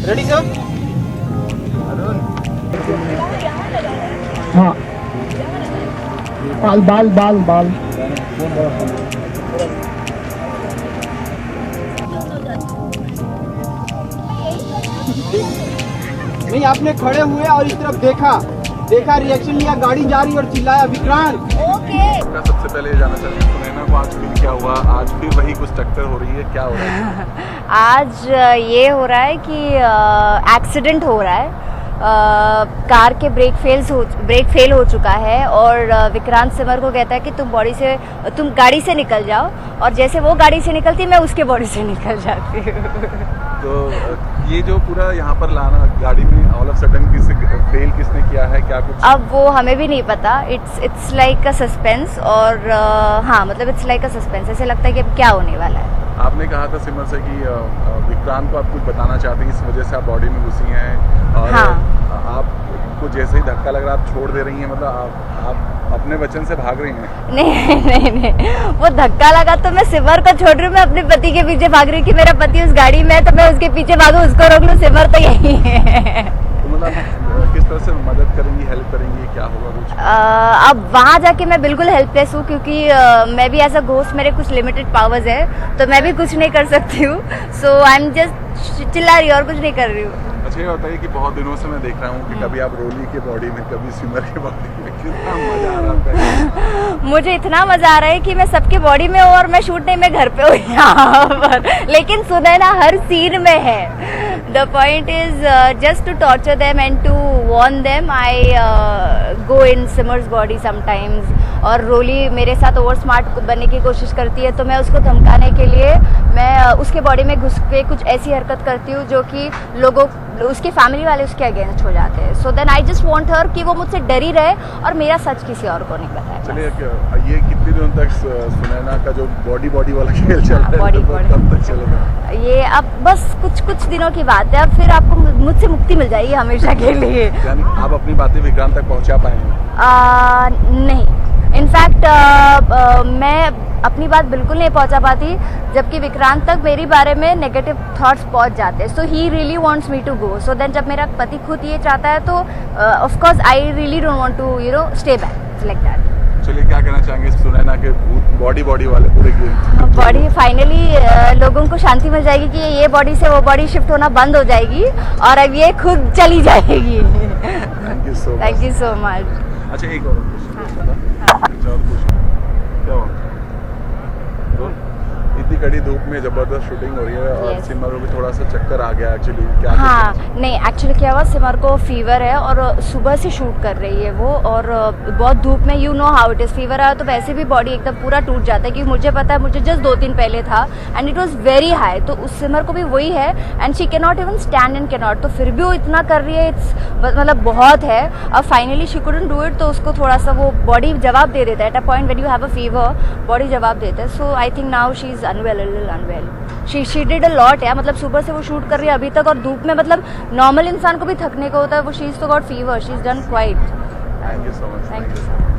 Ready sir? हाँ, बाल बाल बाल बाल नहीं, आपने खड़े हुए और इस तरफ देखा, रिएक्शन लिया, गाड़ी जा रही और चिल्लाया विक्रांत। मैं सबसे पहले ये जानना चाहूँगा सुनैना को आज फिर क्या हुआ? आज फिर वही कुछ टक्कर हो रही है, क्या हो रहा है? आज ये हो रहा है कि एक्सीडेंट हो रहा है। कार के ब्रेक फेल हो चुका है और विक्रांत सिमर को कहता है कि तुम गाड़ी से निकल जाओ, और जैसे वो गाड़ी से निकलती मैं उसके बॉडी से निकल जाती हूँ। तो ये जो पूरा यहाँ पर लाना गाड़ी में ऑल ऑफ सडन किसने किया है, क्या कुछ? अब वो हमें भी नहीं पता। इट्स लाइक अ सस्पेंस, और हाँ मतलब इट्स लाइक अ सस्पेंस। ऐसे लगता है कि अब क्या होने वाला है। आपने कहा था सिमर से कि विक्रांत को आप कुछ बताना चाहते हैं, इस वजह से आप बॉडी में घुसी हैं, और हाँ। आपको जैसे ही धक्का लग रहा आप छोड़ दे रही हैं, मतलब आप अपने वचन से भाग रही हैं? नहीं, वो धक्का लगा तो मैं सिमर को छोड़ रही हूँ, मैं अपने पति के पीछे भाग रही हूँ कि मेरा पति उस गाड़ी में है तो मैं उसके पीछे भागूं, उसको रोक लूं। सिमर तो यही है। तो मतलब किस तरह से मदद करेंगी, हेल्प करेंगी, क्या होगा कुछ? अब वहाँ जाके मैं बिल्कुल हेल्पलेस हूँ, क्योंकि मैं भी एज अ घोस्ट, मेरे कुछ लिमिटेड पावर्स है, तो मैं भी कुछ नहीं कर सकती हूँ। सो आई एम जस्ट चिल्ला रही हूँ और कुछ नहीं कर रही हूँ। अच्छा, ये बताइए कि बहुत दिनों से मैं देख रहा हूँ कि कभी आप रोली के बॉडी में, कभी सिमर के बॉडी में, कितना मजा आ रहा है। मुझे इतना मजा आ रहा है कि मैं सबके बॉडी में हूँ और मैं शूट नहीं, मैं घर पे हूँ यहाँ पर, लेकिन सुनैना हर सीन में है। The point is just to torture them and to warn them. I go in sinners body sometimes, और रोली मेरे साथ ओवर स्मार्ट बनने की कोशिश करती है, तो मैं उसको धमकाने के लिए मैं उसके बॉडी में घुस के कुछ ऐसी हरकत करती हूँ जो कि उसके फैमिली वाले उसके अगेंस्ट हो जाते हैं। So then I just want her कि वो मुझसे डरी रहे और मेरा सच किसी और को नहीं बताए। चलिए, ये कितने दिनों तक सुनैना का जो बॉडी वाला खेल चल रहा है, बॉडी कब तक चलेगा? ये अब बस कुछ दिनों की बात है, अब फिर आपको मुझसे मुक्ति मिल जाएगी हमेशा के लिए। यानी आप अपनी बातें विक्रांत तक पहुंचा पाएंगे? नहीं, इनफैक्ट मैं अपनी बात बिल्कुल नहीं पहुंचा पाती, जबकि विक्रांत तक मेरे बारे में नेगेटिव थॉट्स पहुंच जाते हैं। So he really wants me to go. So then जब मेरा पति खुद ये चाहता है तो of course I really don't want to stay back like that. चलिए, क्या कहना चाहेंगे सुनैना के बॉडी वाले पूरे गेम? बॉडी फाइनली लोगों को शांति मिल जाएगी कि ये बॉडी से वो बॉडी शिफ्ट होना बंद हो जाएगी और अब ये खुद चली जाएगी। Thank you so much. अच्छा, एक और क्या हुआ? तो इतनी कड़ी धूप में जबरदस्त शूटिंग हो रही है और Yes. सिमर को भी थोड़ा सा चक्कर आ गया एक्चुअली, क्या? हाँ, नहीं एक्चुअली क्या हुआ, सिमर को फीवर है और सुबह से शूट कर रही है वो, और बहुत धूप में, you know how it is, fever आया तो वैसे भी बॉडी एकदम पूरा टूट जाता है। क्योंकि मुझे पता है, मुझे जस्ट 2 दिन पहले था and it was very high, तो उस सिमर को भी वही है and she can not even stand and can not, तो फिर भी वो इतना कर रही है, मतलब बहुत है। अब finally she couldn't do it, तो उसको थोड़ा सा वो बॉडी जवाब दे देता है। At a point when you have a fever, body जवाब देता है। So I think now she is unwell, a little unwell. She did a lot यार, मतलब सुबह से वो शूट कर रही है अभी तक, और धूप में, मतलब नॉर्मल इंसान को भी थकने को होता है, वो शी इज तो got fever, she is done quite. Thank you so much. Thank you.